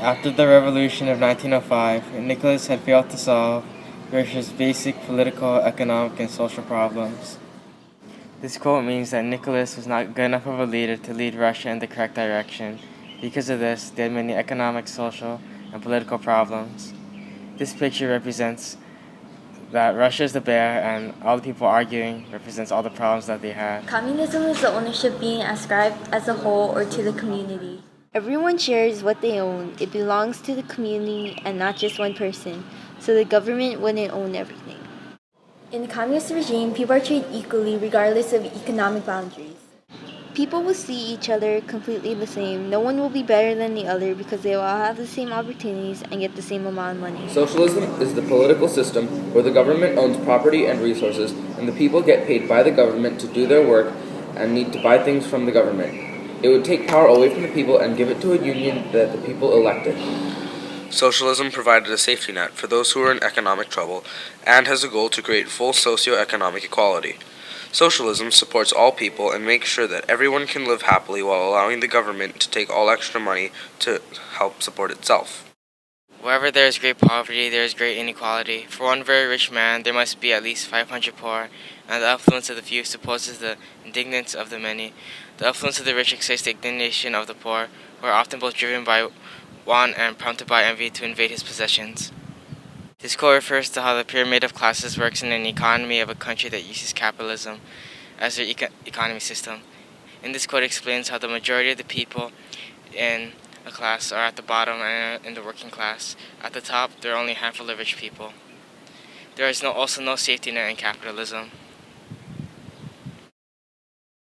After the revolution of 1905, Nicholas had failed to solve Russia's basic political, economic, and social problems. This quote means that Nicholas was not good enough of a leader to lead Russia in the correct direction. Because of this, they had many economic, social, and political problems. This picture represents that Russia is the bear, and all the people arguing represents all the problems that they had. Communism is the ownership being ascribed as a whole or to the community. Everyone shares what they own. It belongs to the community and not just one person, so the government wouldn't own everything. In the communist regime, people are treated equally regardless of economic boundaries. People will see each other completely the same. No one will be better than the other because they will all have the same opportunities and get the same amount of money. Socialism is the political system where the government owns property and resources, and the people get paid by the government to do their work and need to buy things from the government. It would take power away from the people and give it to a union that the people elected. Socialism provided a safety net for those who were in economic trouble and has a goal to create full socio-economic equality. Socialism supports all people and makes sure that everyone can live happily while allowing the government to take all extra money to help support itself. Wherever there is great poverty, there is great inequality. For one very rich man, there must be at least 500 poor, and the affluence of the few supposes the indignance of the many. The affluence of the rich excites the indignation of the poor, who are often both driven by want and prompted by envy to invade his possessions. This quote refers to how the pyramid of classes works in an economy of a country that uses capitalism as their economy system. In this quote, it explains how the majority of the people in a class are at the bottom and in the working class. At the top, there are only a handful of rich people. There is also no safety net in capitalism.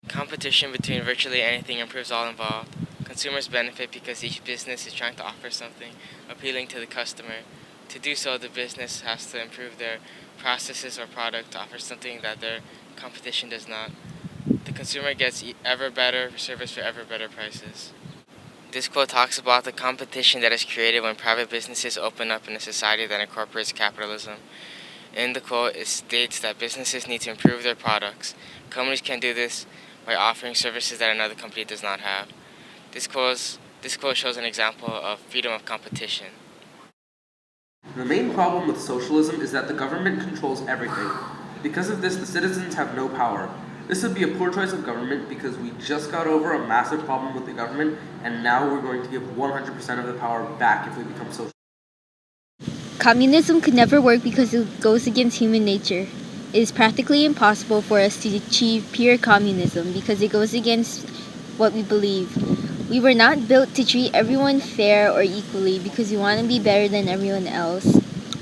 Competition between virtually anything improves all involved. Consumers benefit because each business is trying to offer something appealing to the customer. To do so, the business has to improve their processes or product to offer something that their competition does not. The consumer gets ever better service for ever better prices. This quote talks about the competition that is created when private businesses open up in a society that incorporates capitalism. In the quote, it states that businesses need to improve their products. Companies can do this by offering services that another company does not have. This quote shows an example of freedom of competition. The main problem with socialism is that the government controls everything. Because of this, the citizens have no power. This would be a poor choice of government because we just got over a massive problem with the government, and now we're going to give 100% of the power back if we become socialist. Communism could never work because it goes against human nature. It is practically impossible for us to achieve pure communism because it goes against what we believe. We were not built to treat everyone fair or equally because we want to be better than everyone else.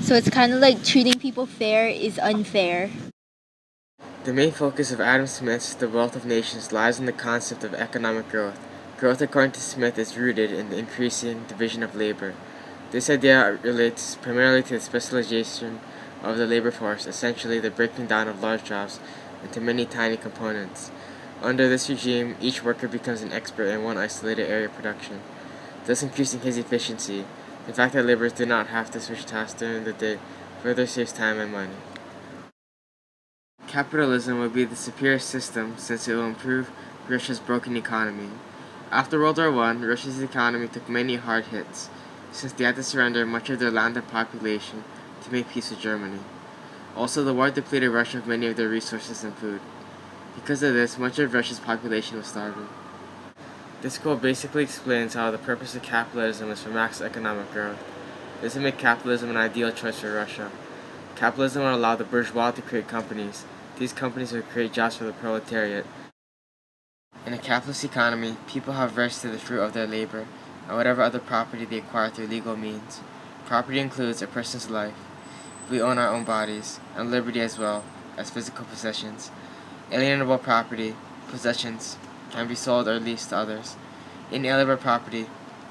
So it's kind of like treating people fair is unfair. The main focus of Adam Smith's The Wealth of Nations lies in the concept of economic growth. Growth, according to Smith, is rooted in the increasing division of labor. This idea relates primarily to the specialization of the labor force, essentially the breaking down of large jobs into many tiny components. Under this regime, each worker becomes an expert in one isolated area of production, thus increasing his efficiency. The fact that laborers do not have to switch tasks during the day further saves time and money. Capitalism would be the superior system since it will improve Russia's broken economy. After World War I, Russia's economy took many hard hits, since they had to surrender much of their land and population to make peace with Germany. Also, the war depleted Russia of many of their resources and food. Because of this, much of Russia's population was starving. This quote basically explains how the purpose of capitalism is for max economic growth. This would make capitalism an ideal choice for Russia. Capitalism would allow the bourgeois to create companies. These companies would create jobs for the proletariat. In a capitalist economy, people have rights to the fruit of their labor and whatever other property they acquire through legal means. Property includes a person's life. We own our own bodies, and liberty as well as physical possessions. Alienable property, possessions, can be sold or leased to others. Inalienable property,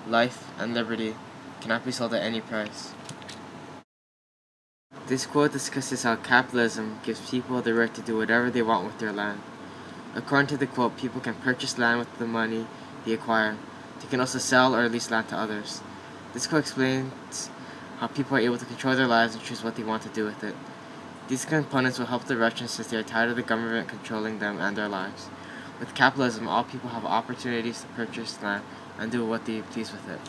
life, and liberty cannot be sold at any price. This quote discusses how capitalism gives people the right to do whatever they want with their land. According to the quote, people can purchase land with the money they acquire. They can also sell or lease land to others. This quote explains how people are able to control their lives and choose what they want to do with it. These components will help the Russians since they are tired of the government controlling them and their lives. With capitalism, all people have opportunities to purchase land and do what they please with it.